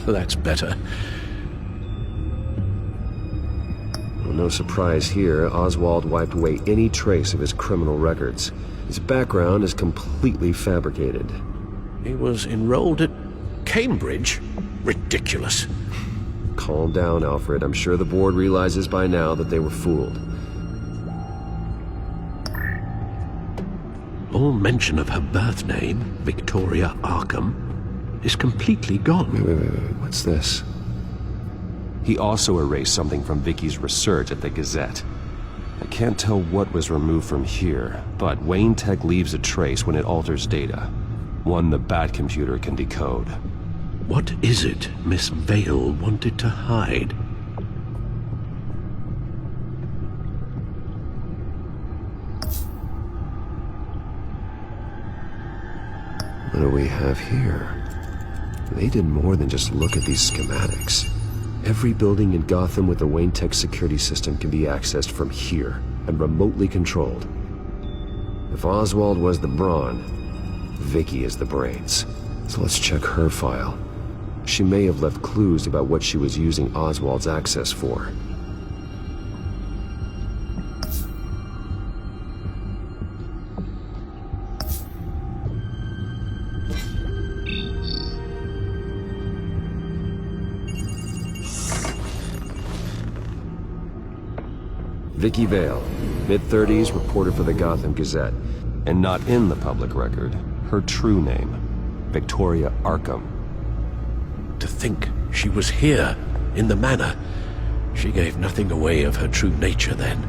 That's better. Well, no surprise here, Oswald wiped away any trace of his criminal records. His background is completely fabricated. He was enrolled at Cambridge? Ridiculous. Calm down, Alfred. I'm sure the board realizes by now that they were fooled. All mention of her birth name, Victoria Arkham, is completely gone. Wait. What's this? He also erased something from Vicky's research at the Gazette. I can't tell what was removed from here, but Wayne Tech leaves a trace when it alters data. One the Bat computer can decode. What is it Miss Vale wanted to hide? What do we have here? They did more than just look at these schematics. Every building in Gotham with the Wayne Tech security system can be accessed from here and remotely controlled. If Oswald was the brawn, Vicky is the brains. So let's check her file. She may have left clues about what she was using Oswald's access for. Vicky Vale, mid-30s, reporter for the Gotham Gazette. And not in the public record, her true name, Victoria Arkham. To think she was here, in the manor. She gave nothing away of her true nature then.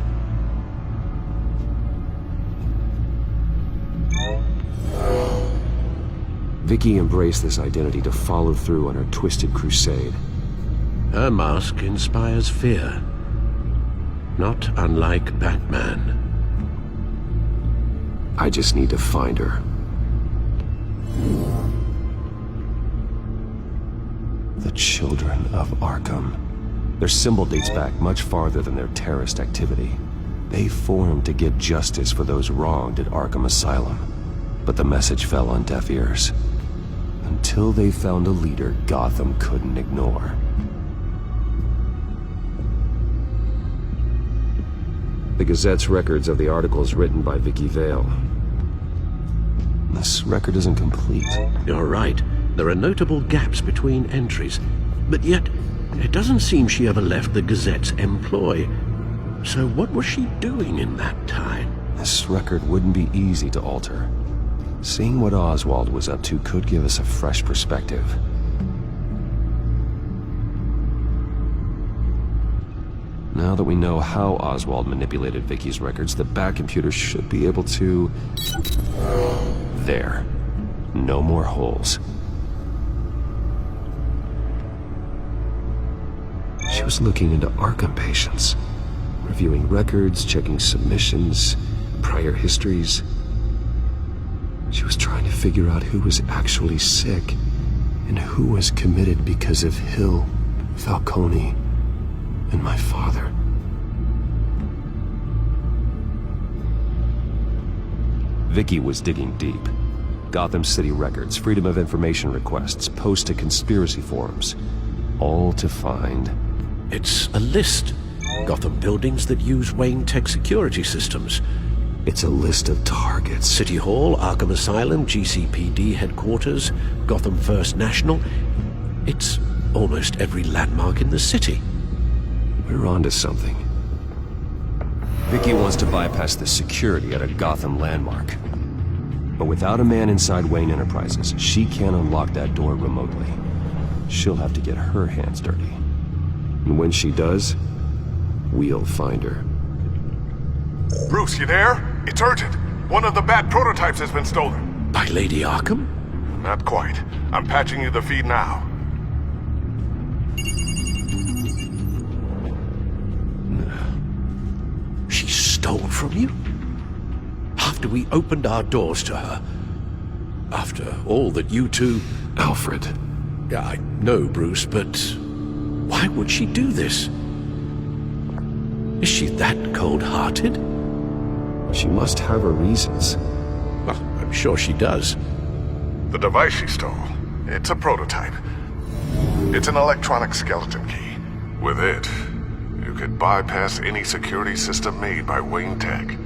Vicky embraced this identity to follow through on her twisted crusade. Her mask inspires fear. Not unlike Batman. I just need to find her. The Children of Arkham. Their symbol dates back much farther than their terrorist activity. They formed to get justice for those wronged at Arkham Asylum. But the message fell on deaf ears. Until they found a leader Gotham couldn't ignore. The Gazette's records of the articles written by Vicky Vale. This record isn't complete. You're right. There are notable gaps between entries. But yet, it doesn't seem she ever left the Gazette's employ. So what was she doing in that time? This record wouldn't be easy to alter. Seeing what Oswald was up to could give us a fresh perspective. Now that we know how Oswald manipulated Vicky's records, the Bat computer should be able to... There. No more holes. She was looking into Arkham patients, reviewing records, checking submissions, prior histories. She was trying to figure out who was actually sick and who was committed because of Hill, Falcone, and my father. Vicky was digging deep. Gotham City records, Freedom of Information requests, posts to conspiracy forums. All to find... It's a list. Gotham buildings that use Wayne Tech security systems. It's a list of targets. City Hall, Arkham Asylum, GCPD headquarters, Gotham First National. It's almost every landmark in the city. We're onto something. Vicky wants to bypass the security at a Gotham landmark. But without a man inside Wayne Enterprises, she can't unlock that door remotely. She'll have to get her hands dirty. And when she does, we'll find her. Bruce, you there? It's urgent. One of the Bat prototypes has been stolen. By Lady Arkham? Not quite. I'm patching you the feed now. She stole from you? After we opened our doors to her? After all that you two... Alfred. Yeah, I know, Bruce, but why would she do this? Is she that cold-hearted? She must have her reasons. Well, I'm sure she does. The device she stole. It's a prototype. It's an electronic skeleton key. With it, you could bypass any security system made by Wayne Tech.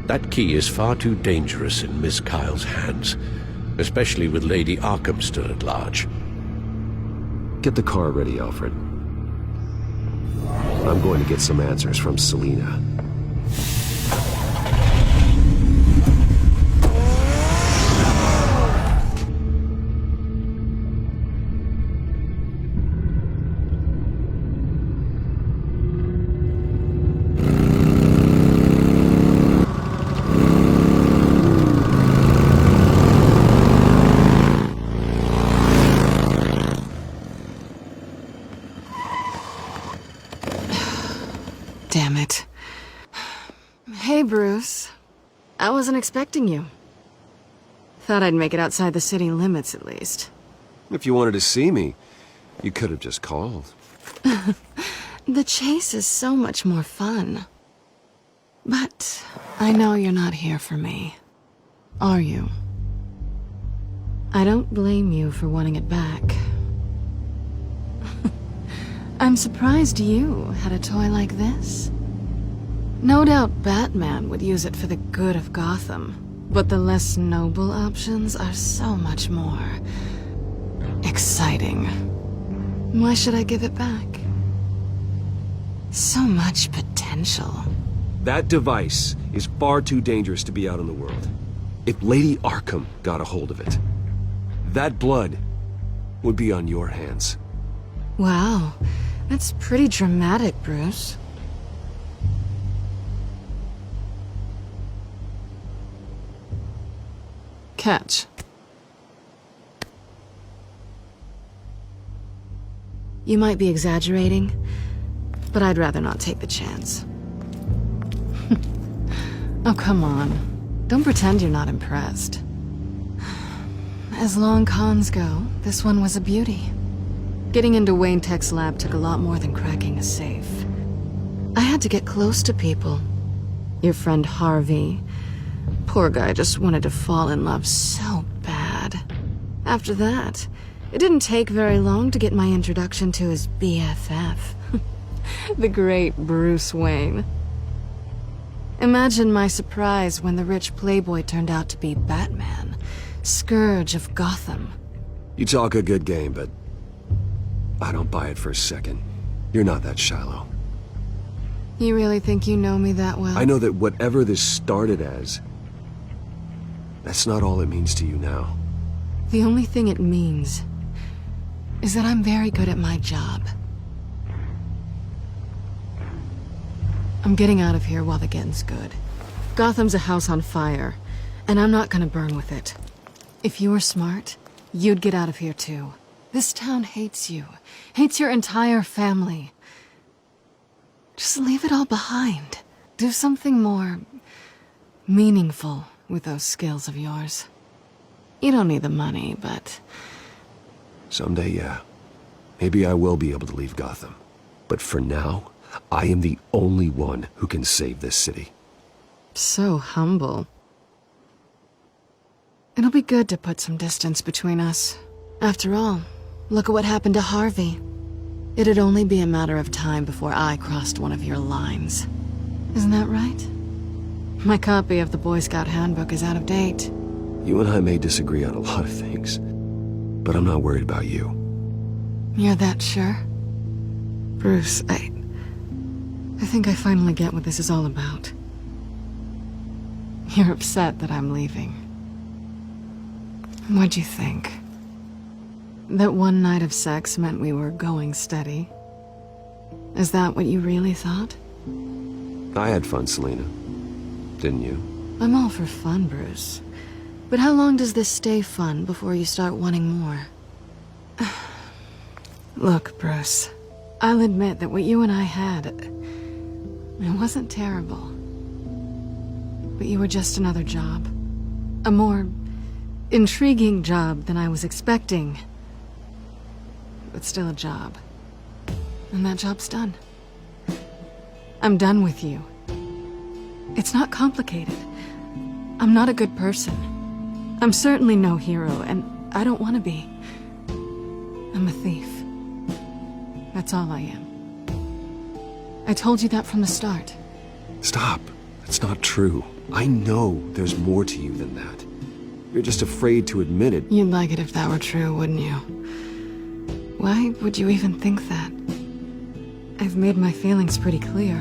That key is far too dangerous in Miss Kyle's hands, especially with Lady Arkham still at large. Get the car ready, Alfred. I'm going to get some answers from Selina. Damn it. Hey, Bruce. I wasn't expecting you. Thought I'd make it outside the city limits, at least. If you wanted to see me, you could have just called. The chase is so much more fun. But I know you're not here for me. Are you? I don't blame you for wanting it back. I'm surprised you had a toy like this. No doubt Batman would use it for the good of Gotham, but the less noble options are so much more exciting. Why should I give it back? So much potential. That device is far too dangerous to be out in the world. If Lady Arkham got a hold of it, that blood would be on your hands. Wow, that's pretty dramatic, Bruce. Catch. You might be exaggerating, but I'd rather not take the chance. Oh, come on. Don't pretend you're not impressed. As long cons go, this one was a beauty. Getting into Wayne Tech's lab took a lot more than cracking a safe. I had to get close to people. Your friend Harvey. Poor guy just wanted to fall in love so bad. After that, it didn't take very long to get my introduction to his BFF. The great Bruce Wayne. Imagine my surprise when the rich playboy turned out to be Batman, Scourge of Gotham. You talk a good game, but I don't buy it for a second. You're not that shallow. You really think you know me that well? I know that whatever this started as, that's not all it means to you now. The only thing it means is that I'm very good at my job. I'm getting out of here while the getting's good. Gotham's a house on fire, and I'm not gonna burn with it. If you were smart, you'd get out of here too. This town hates you, hates your entire family. Just leave it all behind. Do something more meaningful with those skills of yours. You don't need the money, but... Someday, yeah. Maybe I will be able to leave Gotham. But for now, I am the only one who can save this city. So humble. It'll be good to put some distance between us. After all, look at what happened to Harvey. It'd only be a matter of time before I crossed one of your lines. Isn't that right? My copy of the Boy Scout Handbook is out of date. You and I may disagree on a lot of things, but I'm not worried about you. You're that sure? Bruce, I think I finally get what this is all about. You're upset that I'm leaving. What'd you think? That one night of sex meant we were going steady? Is that what you really thought? I had fun, Selina. Didn't you? I'm all for fun, Bruce. But how long does this stay fun before you start wanting more? Look, Bruce, I'll admit that what you and I had, it wasn't terrible. But you were just another job. A more intriguing job than I was expecting. But still a job. And that job's done. I'm done with you. It's not complicated. I'm not a good person. I'm certainly no hero, and I don't want to be. I'm a thief. That's all I am. I told you that from the start. Stop. That's not true. I know there's more to you than that. You're just afraid to admit it. You'd like it if that were true, wouldn't you? Why would you even think that? I've made my feelings pretty clear.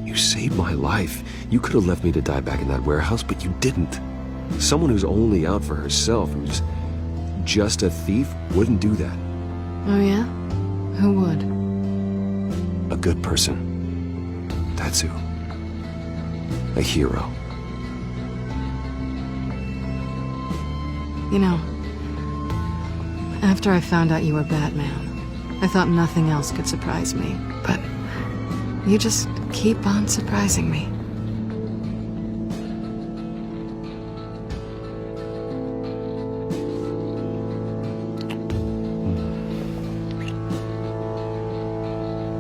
You saved my life. You could have left me to die back in that warehouse, but you didn't. Someone who's only out for herself and just a thief wouldn't do that. Oh yeah? Who would? A good person. That's who. A hero. You know, after I found out you were Batman, I thought nothing else could surprise me, but you just keep on surprising me.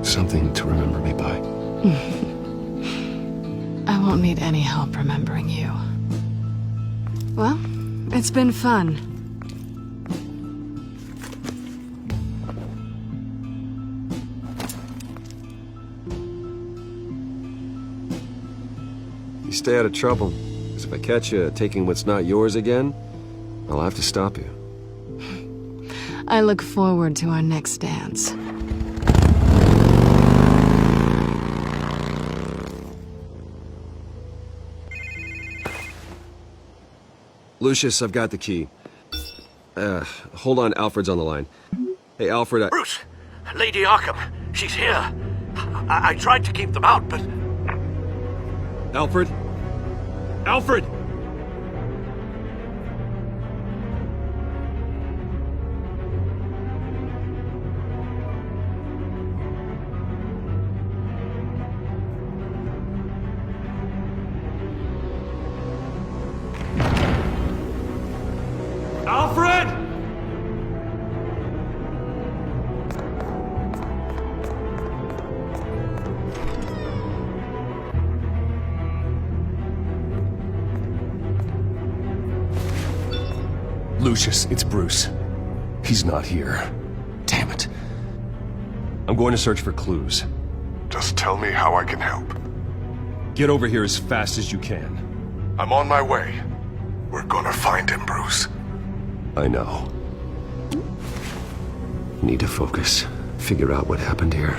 Something to remember me by. I won't need any help remembering you. Well, it's been fun. You stay out of trouble, because if I catch you taking what's not yours again, I'll have to stop you. I look forward to our next dance. Lucius, I've got the key. Hold on, Alfred's on the line. Hey, Alfred, Bruce! Lady Arkham, she's here. I tried to keep them out, but... Alfred? Alfred! Alfred! Lucius, it's Bruce. He's not here. Damn it. I'm going to search for clues. Just tell me how I can help. Get over here as fast as you can. I'm on my way. We're gonna find him, Bruce. I know. Need to focus. Figure out what happened here.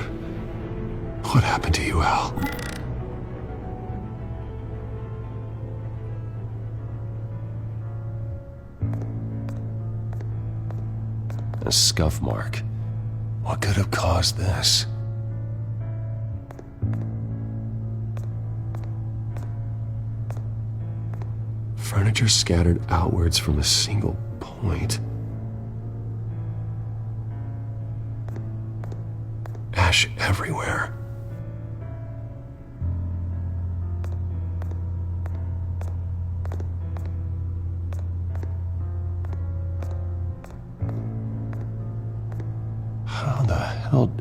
What happened to you, Al? A scuff mark. What could have caused this? Furniture scattered outwards from a single point. Ash everywhere. How the hell...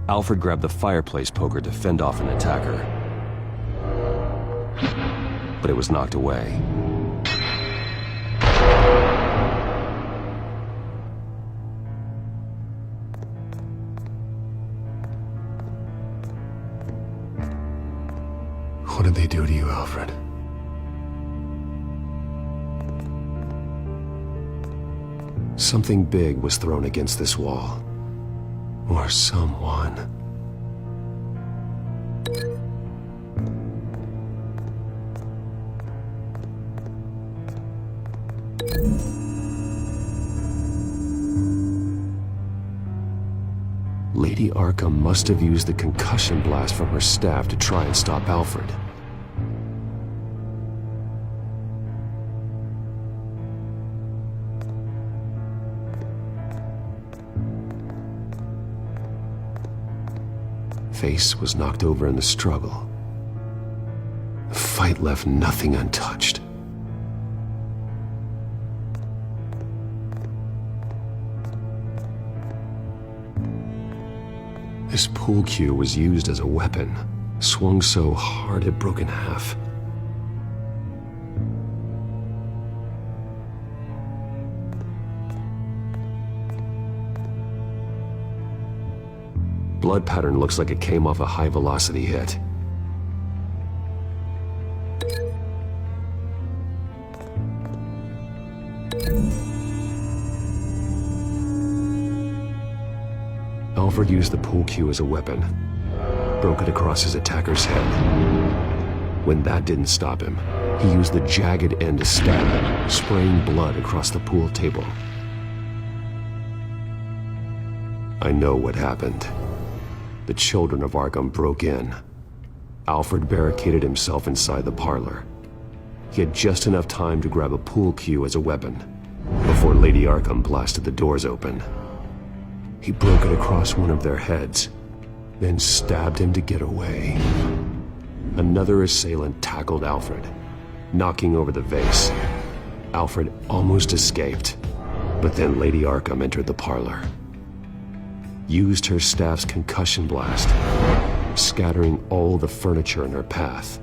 Alfred grabbed the fireplace poker to fend off an attacker. But it was knocked away. What did they do to you, Alfred? Something big was thrown against this wall. Or someone. Lady Arkham must have used the concussion blast from her staff to try and stop Alfred. Face was knocked over in the struggle. The fight left nothing untouched. This pool cue was used as a weapon, swung so hard it broke in half. Blood pattern looks like it came off a high-velocity hit. Alfred used the pool cue as a weapon, broke it across his attacker's head. When that didn't stop him, he used the jagged end to stab him, spraying blood across the pool table. I know what happened. The children of Arkham broke in. Alfred barricaded himself inside the parlor. He had just enough time to grab a pool cue as a weapon before Lady Arkham blasted the doors open. He broke it across one of their heads, then stabbed him to get away. Another assailant tackled Alfred, knocking over the vase. Alfred almost escaped, but then Lady Arkham entered the parlor. Used her staff's concussion blast, scattering all the furniture in her path,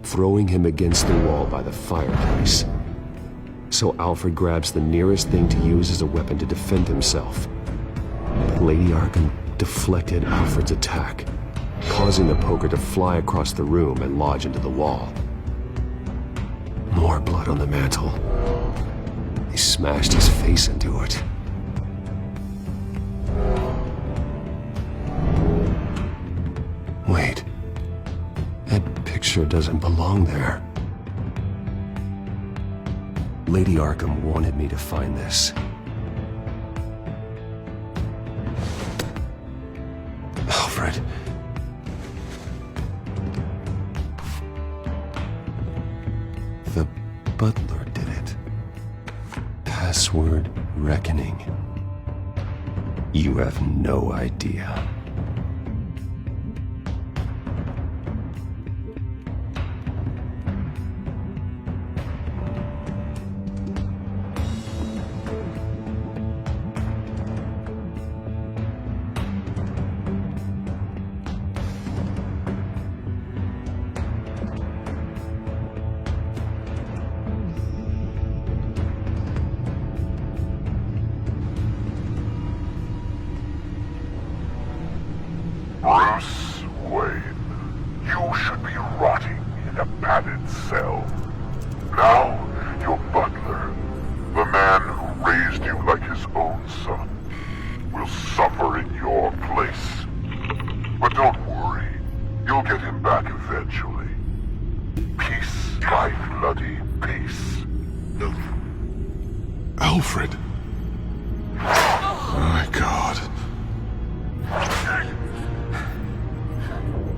throwing him against the wall by the fireplace. So Alfred grabs the nearest thing to use as a weapon to defend himself. But Lady Arkham deflected Alfred's attack, causing the poker to fly across the room and lodge into the wall. More blood on the mantel. He smashed his face into it. Wait, that picture doesn't belong there. Lady Arkham wanted me to find this. Alfred. The butler did it. Password reckoning. You have no idea. Bruce Wayne, you should be rotting in a padded cell. Now, your butler, the man who raised you like his own son, will suffer in your place. But don't worry, you'll get him back eventually. Peace by bloody peace. Alfred. My God.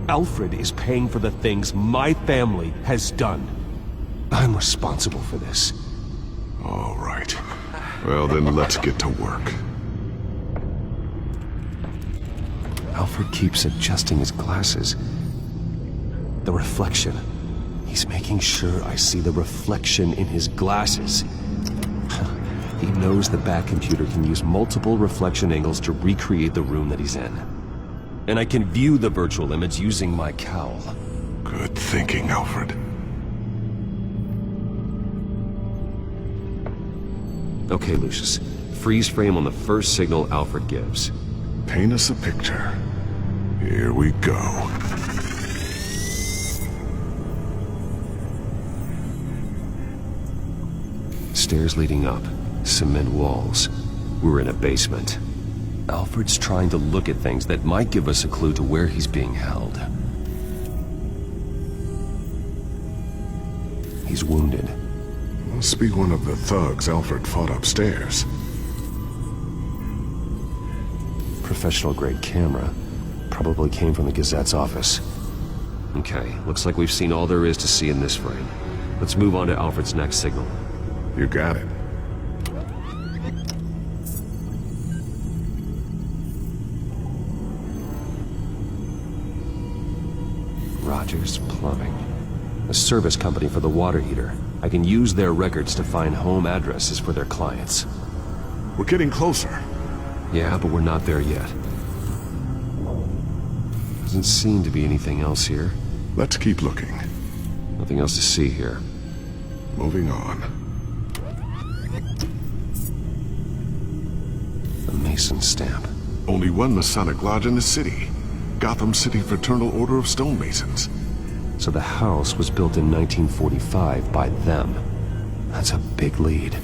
Alfred is paying for the things my family has done. I'm responsible for this. All right. Well, then let's get to work. Alfred keeps adjusting his glasses. The reflection. He's making sure I see the reflection in his glasses. He knows the Batcomputer can use multiple reflection angles to recreate the room that he's in. And I can view the virtual image using my cowl. Good thinking, Alfred. Okay, Lucius. Freeze frame on the first signal Alfred gives. Paint us a picture. Here we go. Stairs leading up. Cement walls. We're in a basement. Alfred's trying to look at things that might give us a clue to where he's being held. He's wounded. Must be one of the thugs Alfred fought upstairs. Professional-grade camera. Probably came from the Gazette's office. Okay, looks like we've seen all there is to see in this frame. Let's move on to Alfred's next signal. You got it. Rogers Plumbing. A service company for the water heater. I can use their records to find home addresses for their clients. We're getting closer. Yeah, but we're not there yet. Doesn't seem to be anything else here. Let's keep looking. Nothing else to see here. Moving on. A Mason stamp. Only one Masonic lodge in the city. Gotham City Fraternal Order of Stonemasons. So the house was built in 1945 by them. That's a big lead.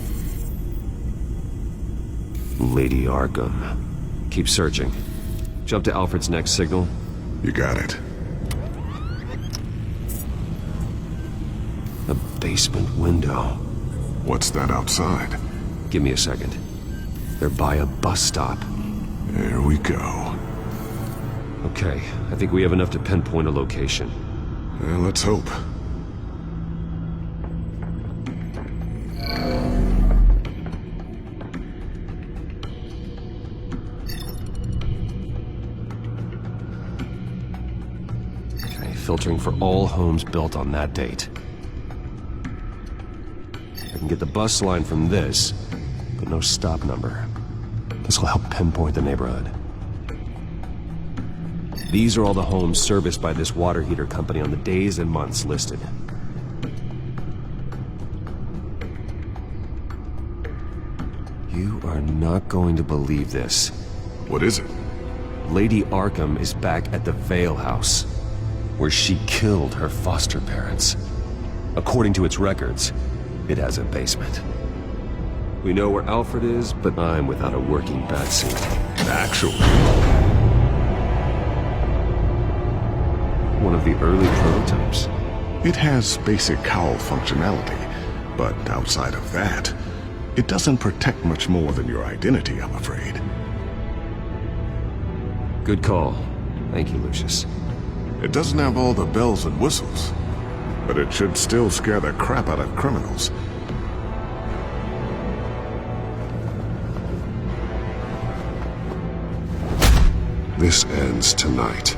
Lady Arkham. Keep searching. Jump to Alfred's next signal. You got it. A basement window. What's that outside? Give me a second. They're by a bus stop. There we go. Okay, I think we have enough to pinpoint a location. Well, let's hope. Okay, filtering for all homes built on that date. I can get the bus line from this, but no stop number. This will help pinpoint the neighborhood. These are all the homes serviced by this water heater company on the days and months listed. You are not going to believe this. What is it? Lady Arkham is back at the Vale House, where she killed her foster parents. According to its records, it has a basement. We know where Alfred is, but I'm without a working batsuit. Actually. One of the early prototypes. It has basic cowl functionality, but outside of that, it doesn't protect much more than your identity, I'm afraid. Good call. Thank you, Lucius. It doesn't have all the bells and whistles, but it should still scare the crap out of criminals. This ends tonight.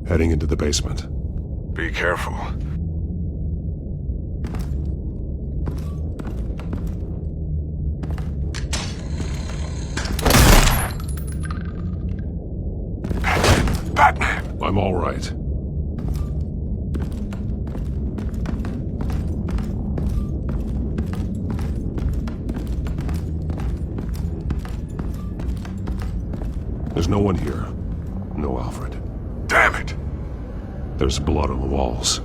Heading into the basement. Be careful. Batman! I'm all right. There's no one here. No Alfred. Damn it! There's blood on the walls.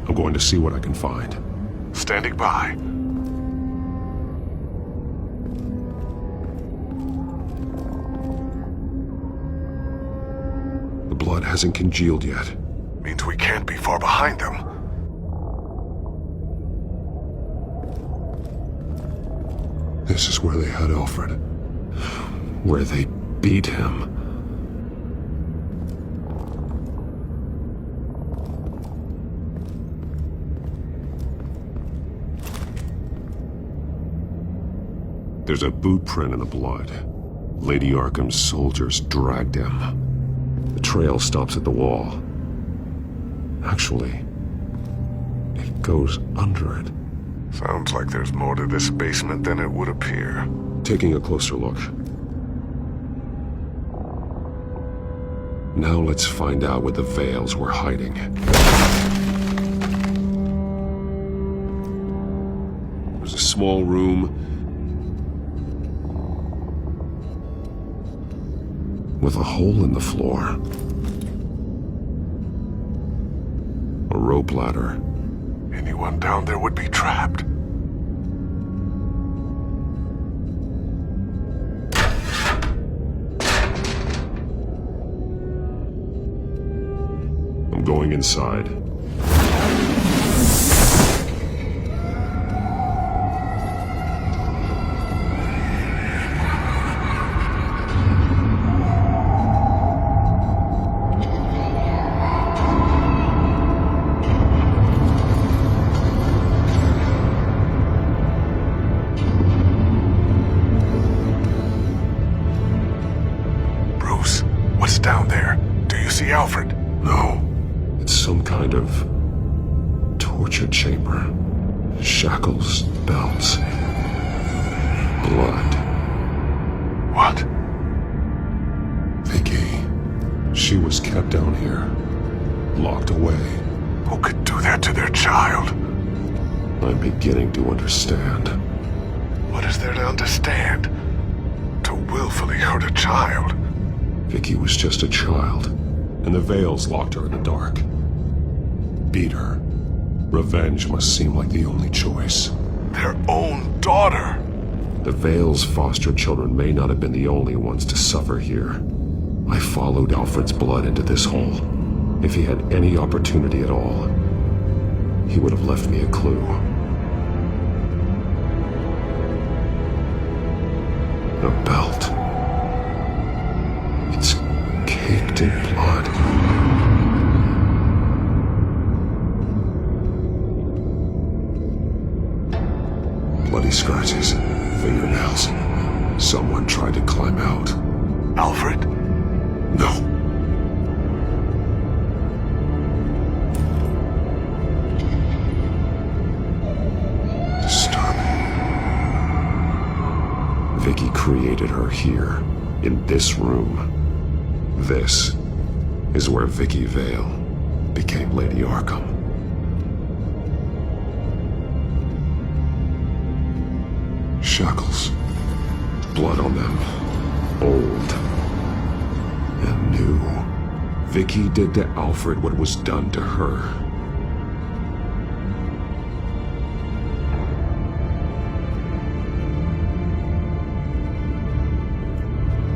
I'm going to see what I can find. Standing by. The blood hasn't congealed yet. Means we can't be far behind them. This is where they had Alfred. Where they beat him. There's a boot print in the blood. Lady Arkham's soldiers dragged him. The trail stops at the wall. Actually, it goes under it. Sounds like there's more to this basement than it would appear. Taking a closer look. Now let's find out where the Veils were hiding. There's a small room with a hole in the floor. A rope ladder. Anyone down there would be trapped. I'm going inside. Some kind of torture chamber. Shackles, belts, blood. What? Vicky. She was kept down here, locked away. Who could do that to their child? I'm beginning to understand. What is there to understand? To willfully hurt a child? Vicky was just a child, and the Veils locked her in the dark. Beat her. Revenge must seem like the only choice. Their own daughter! The Veils' foster children may not have been the only ones to suffer here. I followed Alfred's blood into this hole. If he had any opportunity at all, he would have left me a clue. A belt. It's caked in blood. Bloody scratches, fingernails. Someone tried to climb out. Alfred? No. Disturbing. Vicky created her here, in this room. This is where Vicky Vale became Lady Arkham. Shackles. Blood on them. Old. And new. Vicky did to Alfred what was done to her.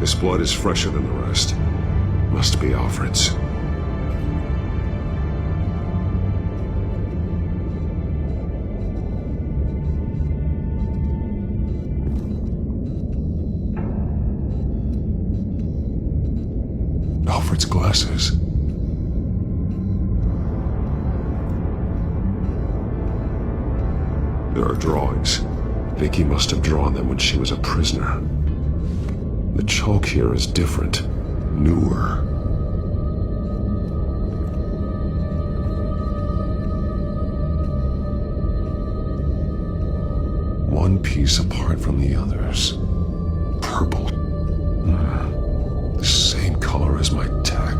This blood is fresher than the rest. Must be Alfred's. Alfred's glasses. There are drawings. Vicky must have drawn them when she was a prisoner. The chalk here is different, newer. One piece apart from the others. Purple. The same color as my tech.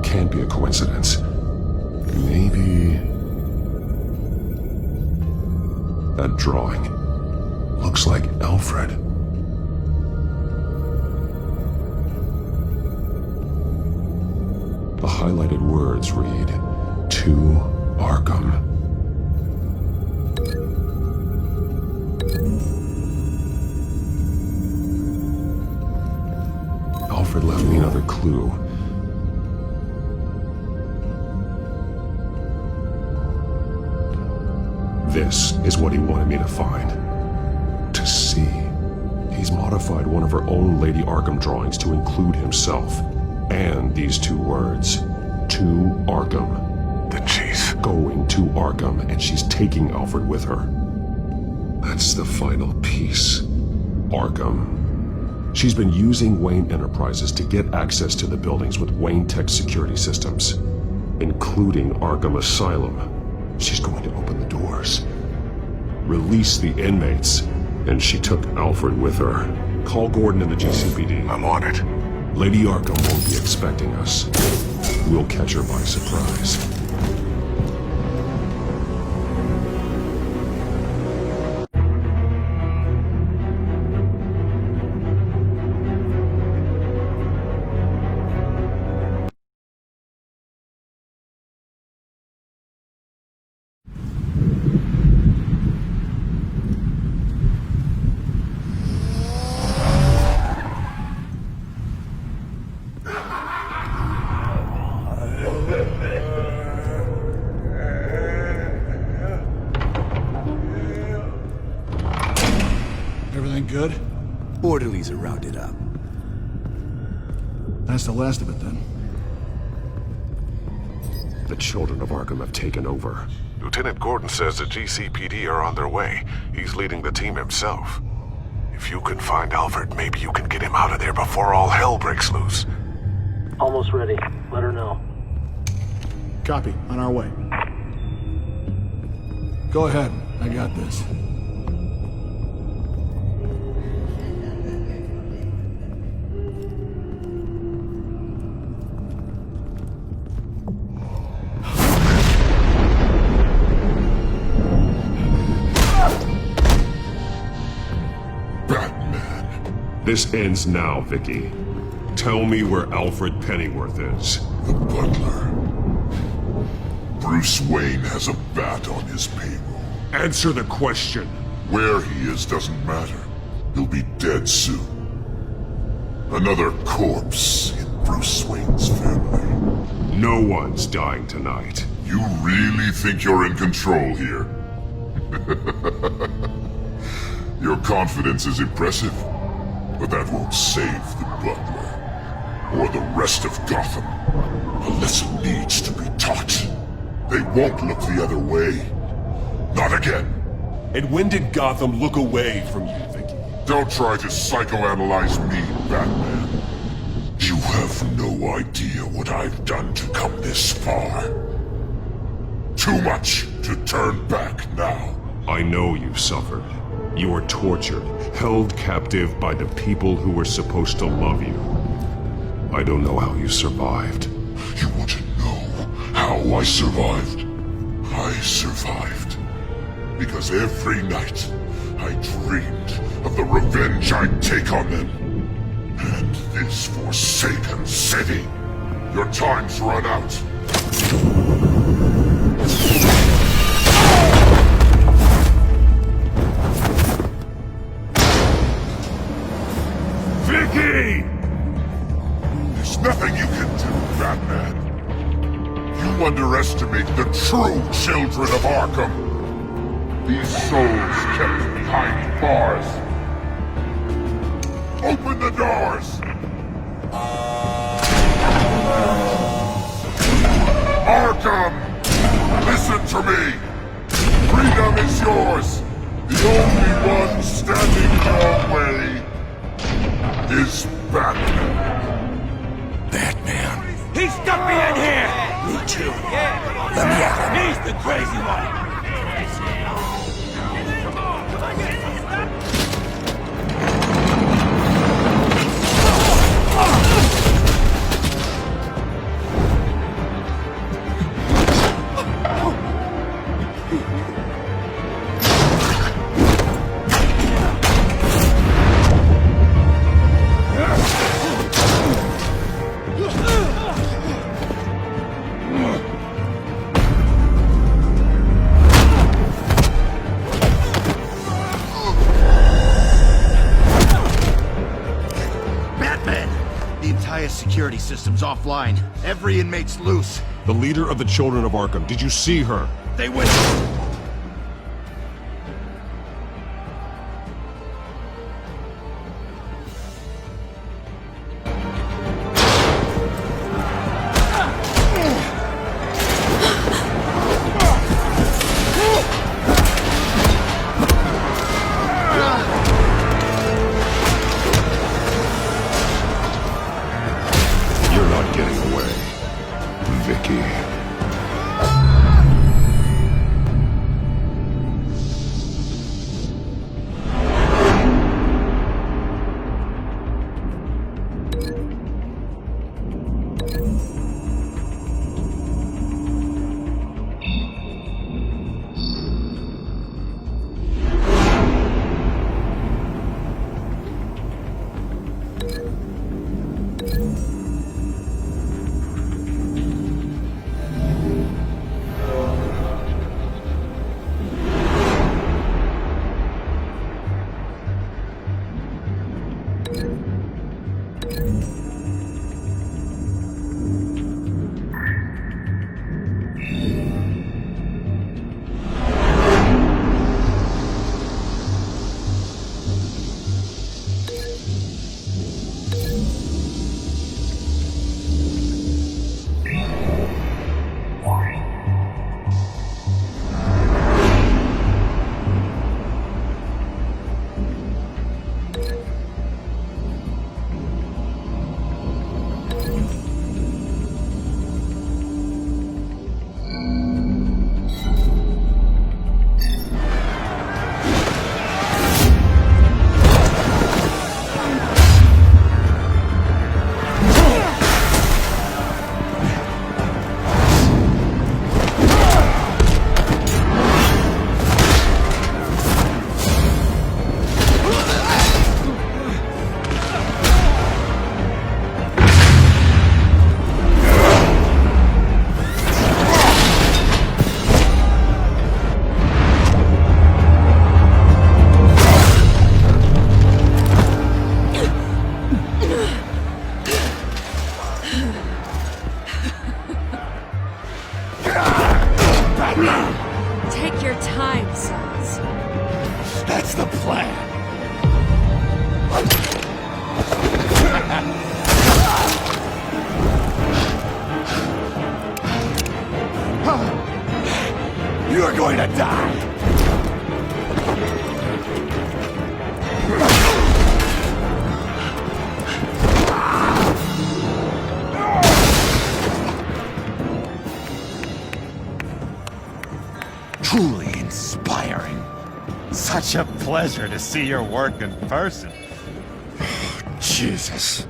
Can't be a coincidence. Maybe... That drawing looks like Alfred. The highlighted words read, "To Arkham." Alfred left me another clue. This is what he wanted me to find. To see. He's modified one of her own Lady Arkham drawings to include himself. And these two words. To Arkham. Then she's going to Arkham, and she's taking Alfred with her. That's the final piece. Arkham. She's been using Wayne Enterprises to get access to the buildings with Wayne Tech security systems, including Arkham Asylum. She's going to open the doors, release the inmates, and she took Alfred with her. Call Gordon in the GCPD. I'm on it. Lady Arkham won't be expecting us. We'll catch her by surprise. Everything good? Orderlies are rounded up. That's the last of it then. The children of Arkham have taken over. Lieutenant Gordon says the GCPD are on their way. He's leading the team himself. If you can find Alfred, maybe you can get him out of there before all hell breaks loose. Almost ready. Let her know. Copy. On our way. Go ahead. I got this. This ends now, Vicky. Tell me where Alfred Pennyworth is. The butler. Bruce Wayne has a bat on his payroll. Answer the question. Where he is doesn't matter. He'll be dead soon. Another corpse in Bruce Wayne's family. No one's dying tonight. You really think you're in control here? Your confidence is impressive, but that won't save the butler. Or the rest of Gotham. A lesson needs to be taught. They won't look the other way. Not again. And when did Gotham look away from you, Vicky? Don't try to psychoanalyze me, Batman. You have no idea what I've done to come this far. Too much to turn back now. I know you suffered. You were tortured, held captive by the people who were supposed to love you. I don't know how you survived. You want to know how I survived? I survived because every night I dreamed of the revenge I'd take on them. And this forsaken city. Your time's run out. Vicky! There's nothing you can do, Batman. You underestimate the true children of Arkham. These souls kept behind bars. Open the doors! Arkham! Listen to me! Freedom is yours! The only one standing in your way is Batman. Batman. He stuck me in here! Me too. Let me out. He's the crazy one! Security system's offline. Every inmate's loose. The leader of the Children of Arkham, did you see her? They went... Take your time, sons. That's the plan. You're going to die. Truly inspiring. Such a pleasure to see your work in person. Jesus.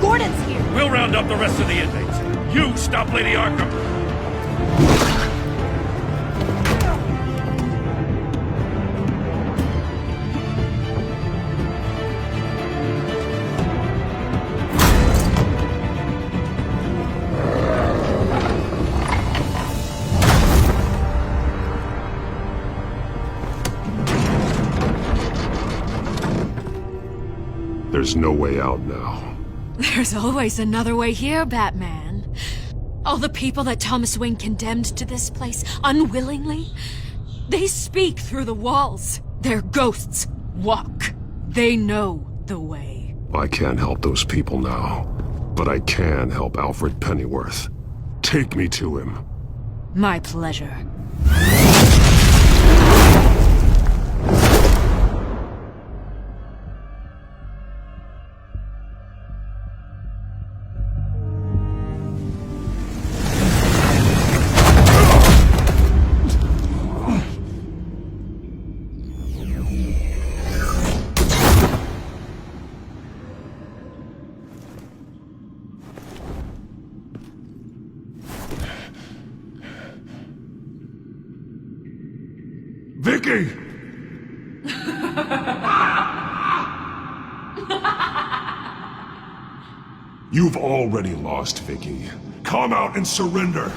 Gordon's here! We'll round up the rest of the inmates. You stop Lady Arkham! There's no way out now. There's always another way here, Batman. All the people that Thomas Wayne condemned to this place unwillingly, they speak through the walls. Their ghosts walk. They know the way. I can't help those people now, but I can help Alfred Pennyworth. Take me to him. My pleasure. Vicky! You've already lost, Vicky. Come out and surrender!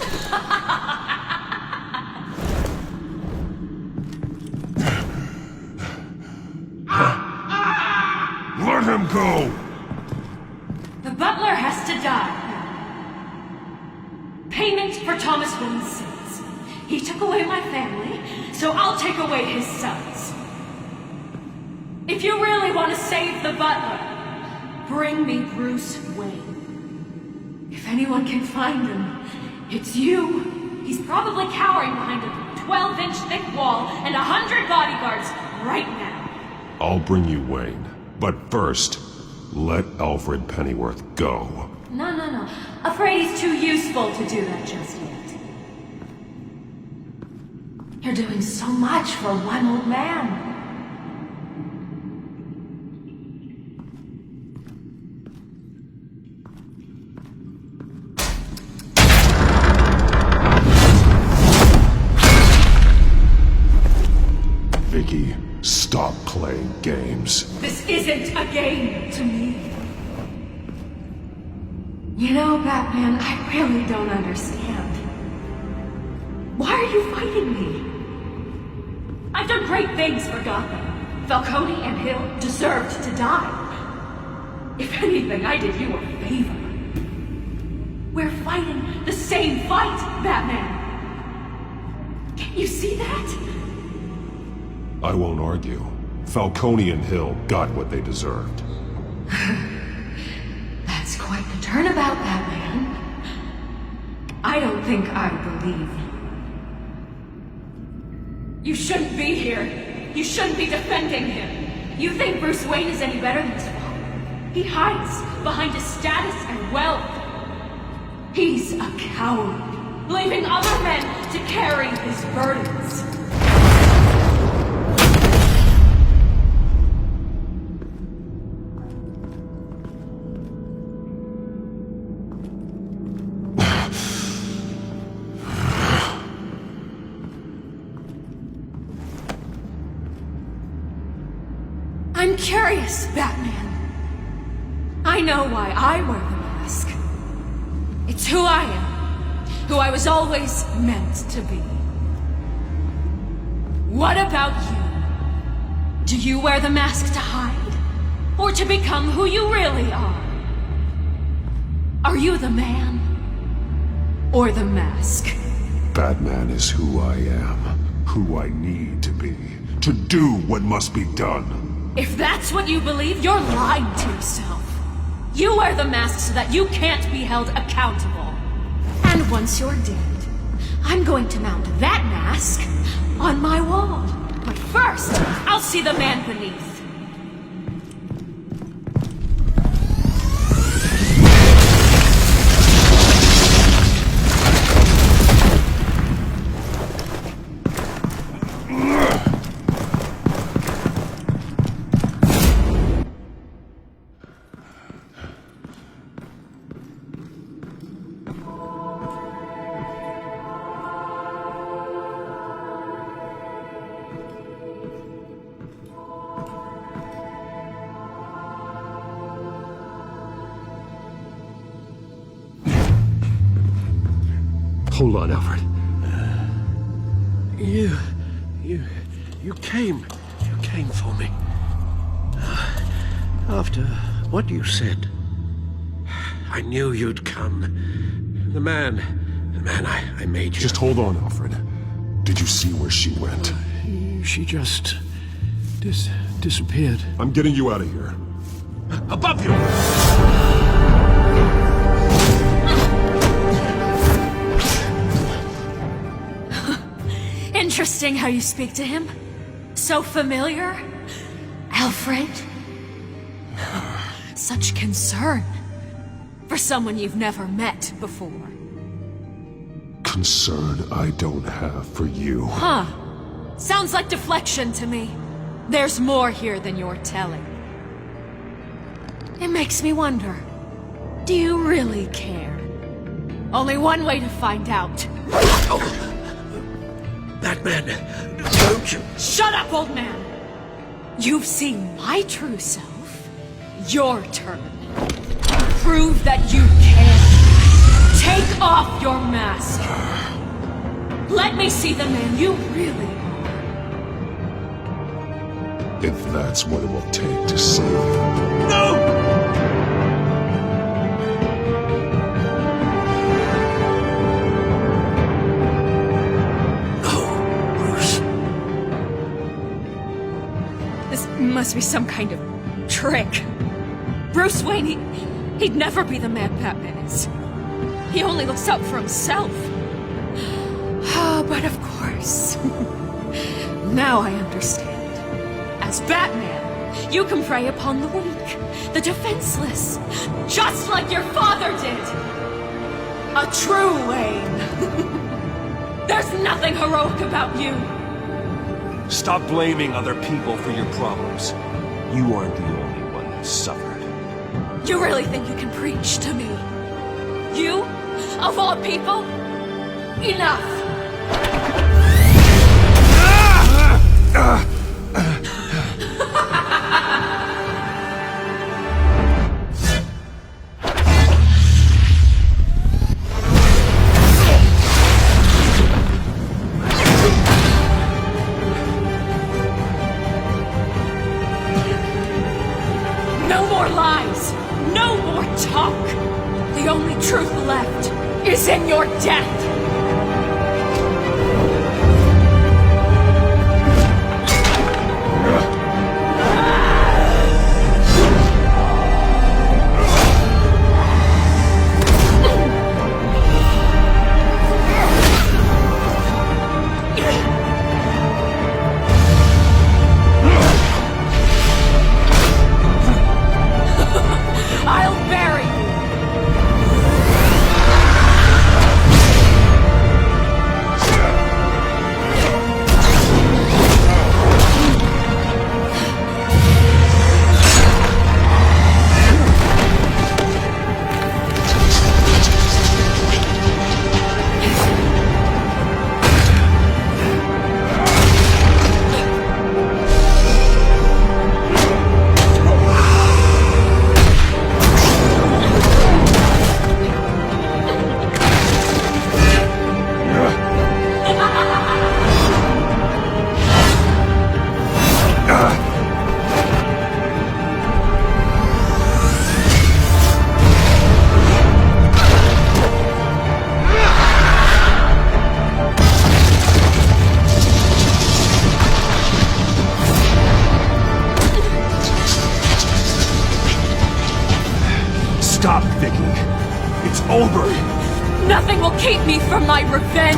Let him go! The butler has to die. Payment for Thomas Wayne's sins. He took away my family, so I'll take away his sons. If you really want to save the butler, bring me Bruce Wayne. If anyone can find him, it's you. He's probably cowering behind a 12-inch thick wall and 100 bodyguards right now. I'll bring you Wayne. But first, let Alfred Pennyworth go. No. Afraid he's too useful to do that just yet. You're doing so much for one old man. Vicky, stop playing games. This isn't a game to me. You know, Batman, I really don't understand. Why are you fighting me? I've done great things for Gotham. Falcone and Hill deserved to die. If anything, I did you a favor. We're fighting the same fight, Batman. Can't you see that? I won't argue. Falcone and Hill got what they deserved. That's quite the turnabout, Batman. I don't think I believe you. You shouldn't be here. You shouldn't be defending him. You think Bruce Wayne is any better than his father? He hides behind his status and wealth. He's a coward, leaving other men to carry his burdens. I'm curious, Batman. I know why I wear the mask. It's who I am. Who I was always meant to be. What about you? Do you wear the mask to hide? Or to become who you really are? Are you the man? Or the mask? Batman is who I am, who I need to be, to do what must be done. If that's what you believe, you're lying to yourself. You wear the mask so that you can't be held accountable. And once you're dead, I'm going to mount that mask on my wall. But first, I'll see the man beneath. Hold on, Alfred. You came for me. After what you said, I knew you'd come. The man I made you. Just hold on, Alfred. Did you see where she went? She just... disappeared. I'm getting you out of here. Above you! Interesting how you speak to him. So familiar. Alfred. Such concern. For someone you've never met before. Concern I don't have for you. Huh. Sounds like deflection to me. There's more here than you're telling. It makes me wonder. Do you really care? Only one way to find out. Batman, don't you... Shut up, old man! You've seen my true self. Your turn. Prove that you can. Take off your mask. Let me see the man you really are. If that's what it will take to save you. No! Must be some kind of trick. Bruce Wayne, he'd never be the man Batman is. He only looks out for himself. But of course. Now I understand. As Batman, you can prey upon the weak, the defenseless, just like your father did. A true Wayne. There's nothing heroic about you. Stop blaming other people for your problems. You aren't the only one that suffered. You really think you can preach to me? You? Of all people? Enough! No more lies! No more talk! The only truth left is in your death! I'll bury you! Stop, Vicky. It's over. Nothing will keep me from my revenge!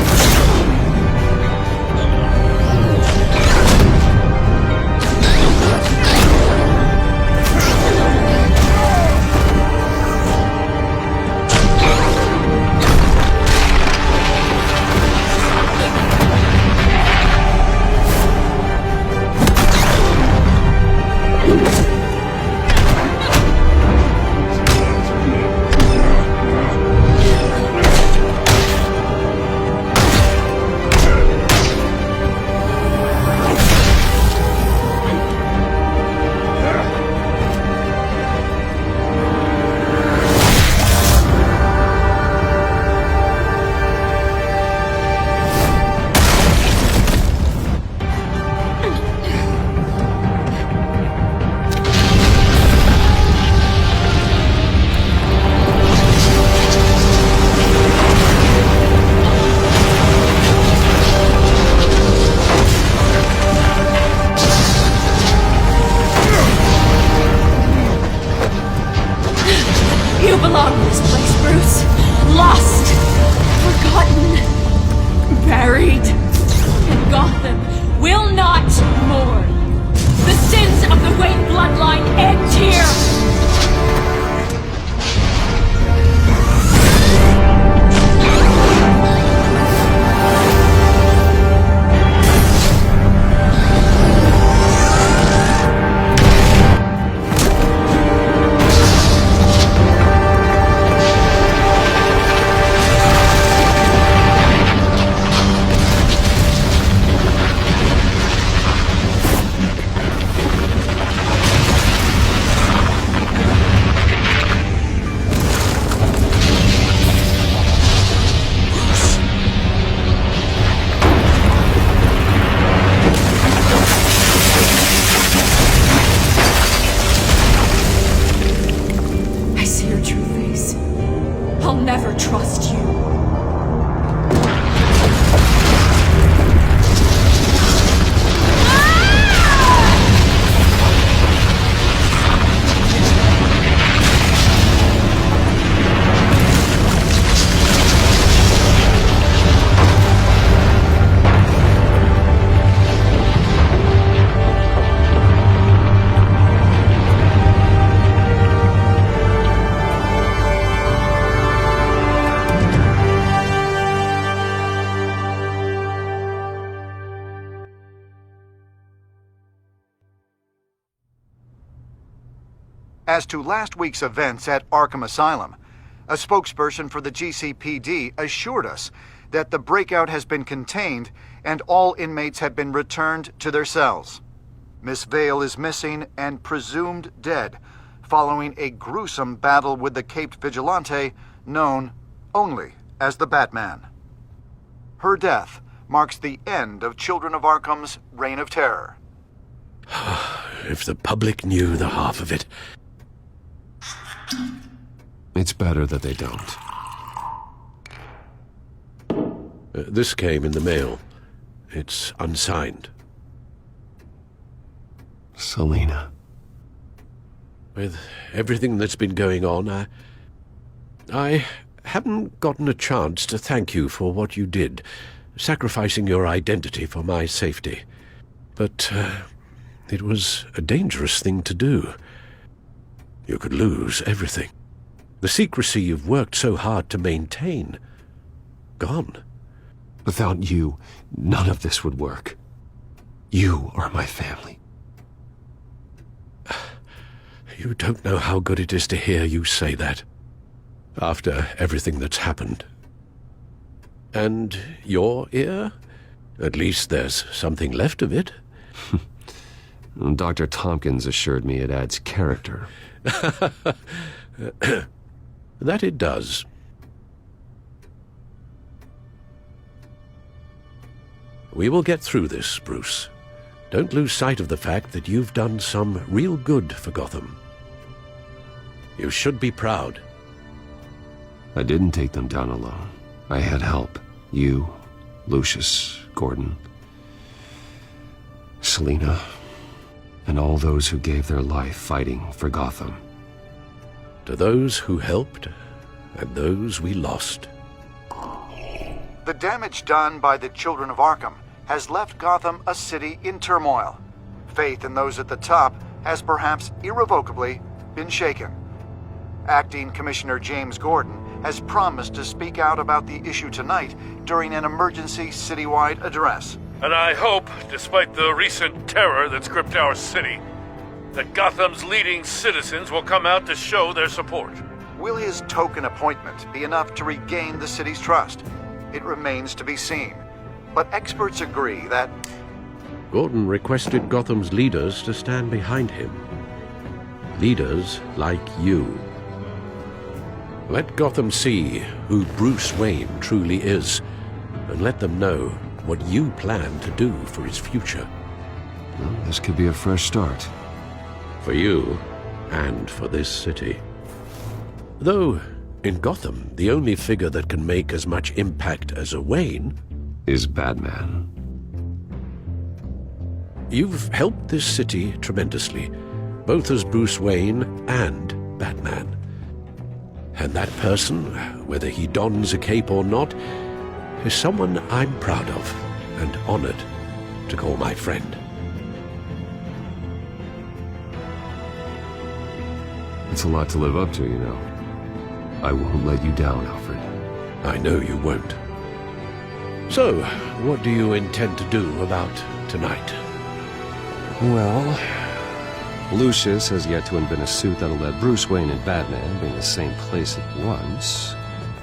You belong in this place, Bruce. Lost, forgotten, buried. And Gotham will not mourn. The sins of the Wayne bloodline end here. I'll never trust you. As to last week's events at Arkham Asylum, a spokesperson for the GCPD assured us that the breakout has been contained and all inmates have been returned to their cells. Miss Vale is missing and presumed dead, following a gruesome battle with the caped vigilante known only as the Batman. Her death marks the end of Children of Arkham's reign of terror. If the public knew the half of it. It's better that they don't. This came in the mail. It's unsigned. Selina. With everything that's been going on, I haven't gotten a chance to thank you for what you did, sacrificing your identity for my safety. But it was a dangerous thing to do. You could lose everything. The secrecy you've worked so hard to maintain. Gone. Without you, none of this would work. You are my family. You don't know how good it is to hear you say that. After everything that's happened. And your ear? At least there's something left of it. Dr. Tompkins assured me it adds character. That it does. We will get through this, Bruce. Don't lose sight of the fact that you've done some real good for Gotham. You should be proud. I didn't take them down alone. I had help. You, Lucius, Gordon, Selina, and all those who gave their life fighting for Gotham. to those who helped and those we lost. The damage done by the Children of Arkham has left Gotham a city in turmoil. Faith in those at the top has perhaps irrevocably been shaken. Acting Commissioner James Gordon has promised to speak out about the issue tonight during an emergency citywide address. And I hope, despite the recent terror that's gripped our city, that Gotham's leading citizens will come out to show their support. Will his token appointment be enough to regain the city's trust? It remains to be seen. But experts agree that Gordon requested Gotham's leaders to stand behind him. Leaders like you. Let Gotham see who Bruce Wayne truly is, and let them know what you plan to do for his future. Well, this could be a fresh start. For you, and for this city. Though, in Gotham, the only figure that can make as much impact as a Wayne is Batman. You've helped this city tremendously, both as Bruce Wayne and Batman. And that person, whether he dons a cape or not, is someone I'm proud of and honored to call my friend. It's a lot to live up to, you know. I won't let you down, Alfred. I know you won't. So, what do you intend to do about tonight? Well, Lucius has yet to invent a suit that'll let Bruce Wayne and Batman be in the same place at once.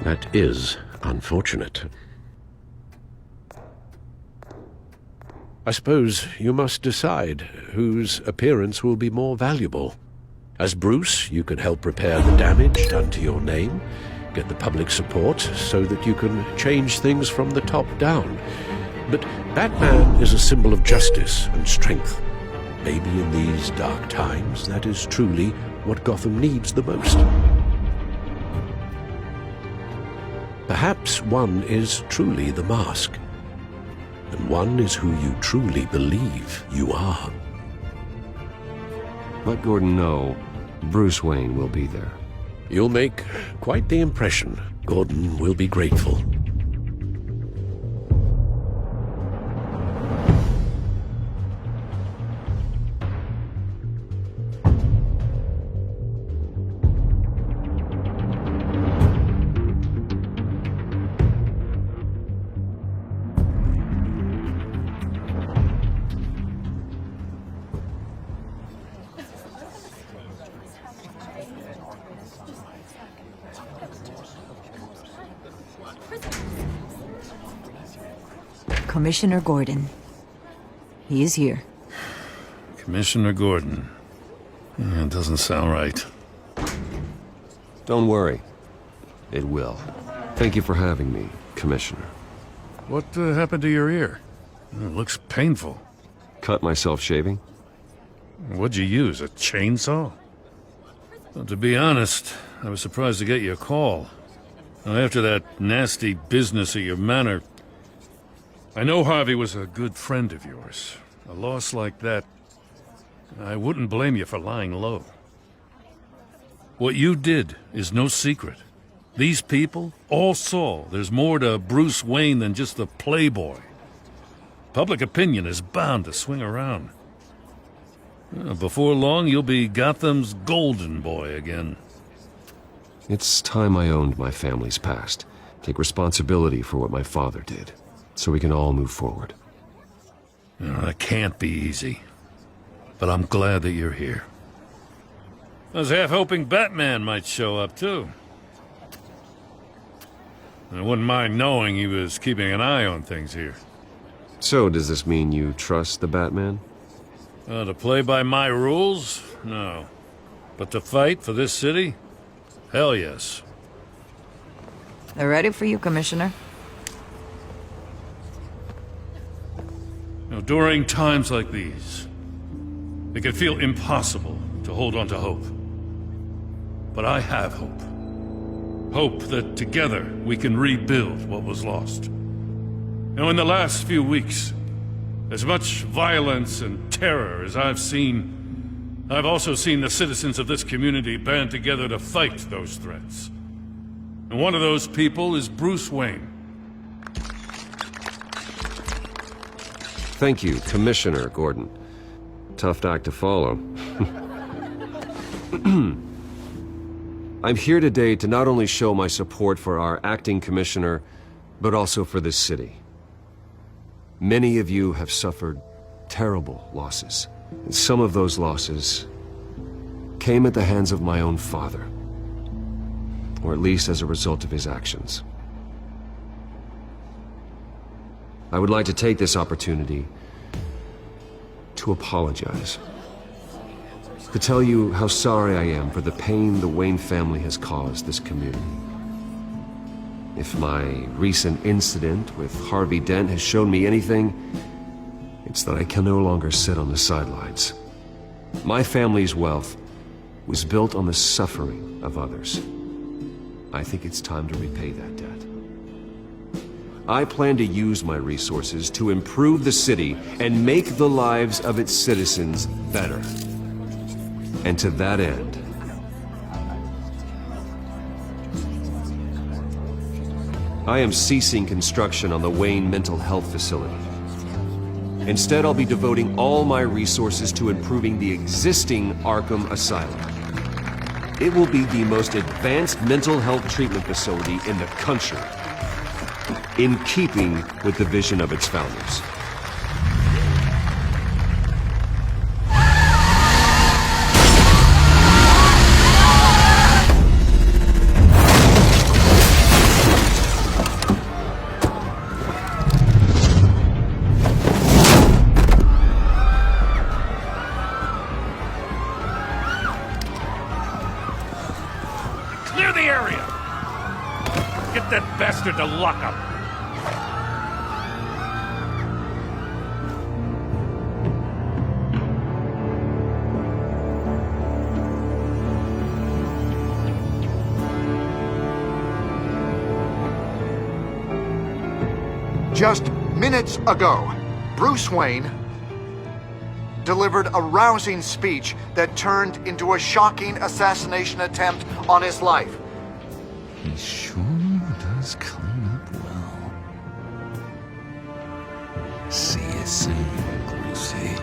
That is unfortunate. I suppose you must decide whose appearance will be more valuable. As Bruce, you can help repair the damage done to your name, get the public support so that you can change things from the top down. But Batman is a symbol of justice and strength. Maybe in these dark times, that is truly what Gotham needs the most. Perhaps one is truly the mask, and one is who you truly believe you are. Let Gordon know Bruce Wayne will be there. You'll make quite the impression. Gordon will be grateful. Commissioner Gordon. He is here. Commissioner Gordon. Yeah, it doesn't sound right. Don't worry. It will. Thank you for having me, Commissioner. What happened to your ear? It looks painful. Cut myself shaving? What'd you use, a chainsaw? Well, to be honest, I was surprised to get your call. Now, after that nasty business at your manor, I know Harvey was a good friend of yours. A loss like that, I wouldn't blame you for lying low. What you did is no secret. These people all saw there's more to Bruce Wayne than just the playboy. Public opinion is bound to swing around. Before long, you'll be Gotham's golden boy again. It's time I owned my family's past. Take responsibility for what my father did, so we can all move forward. That can't be easy. But I'm glad that you're here. I was half hoping Batman might show up, too. I wouldn't mind knowing he was keeping an eye on things here. So, does this mean you trust the Batman? To play by my rules? No. But to fight for this city? Hell yes. They're ready for you, Commissioner. During times like these, it can feel impossible to hold on to hope. But I have hope. Hope that together we can rebuild what was lost. Now, in the last few weeks, as much violence and terror as I've seen, I've also seen the citizens of this community band together to fight those threats. And one of those people is Bruce Wayne. Thank you, Commissioner Gordon. Tough act to follow. I'm here today to not only show my support for our acting commissioner, but also for this city. Many of you have suffered terrible losses. And some of those losses came at the hands of my own father, or at least as a result of his actions. I would like to take this opportunity to apologize. To tell you how sorry I am for the pain the Wayne family has caused this community. If my recent incident with Harvey Dent has shown me anything, it's that I can no longer sit on the sidelines. My family's wealth was built on the suffering of others. I think it's time to repay that debt. I plan to use my resources to improve the city and make the lives of its citizens better. And to that end, I am ceasing construction on the Wayne Mental Health Facility. Instead, I'll be devoting all my resources to improving the existing Arkham Asylum. It will be the most advanced mental health treatment facility in the country, in keeping with the vision of its founders. Clear the area! Get that bastard to lock up! Just minutes ago, Bruce Wayne delivered a rousing speech that turned into a shocking assassination attempt on his life. He sure does clean up well. See you soon, Lucy.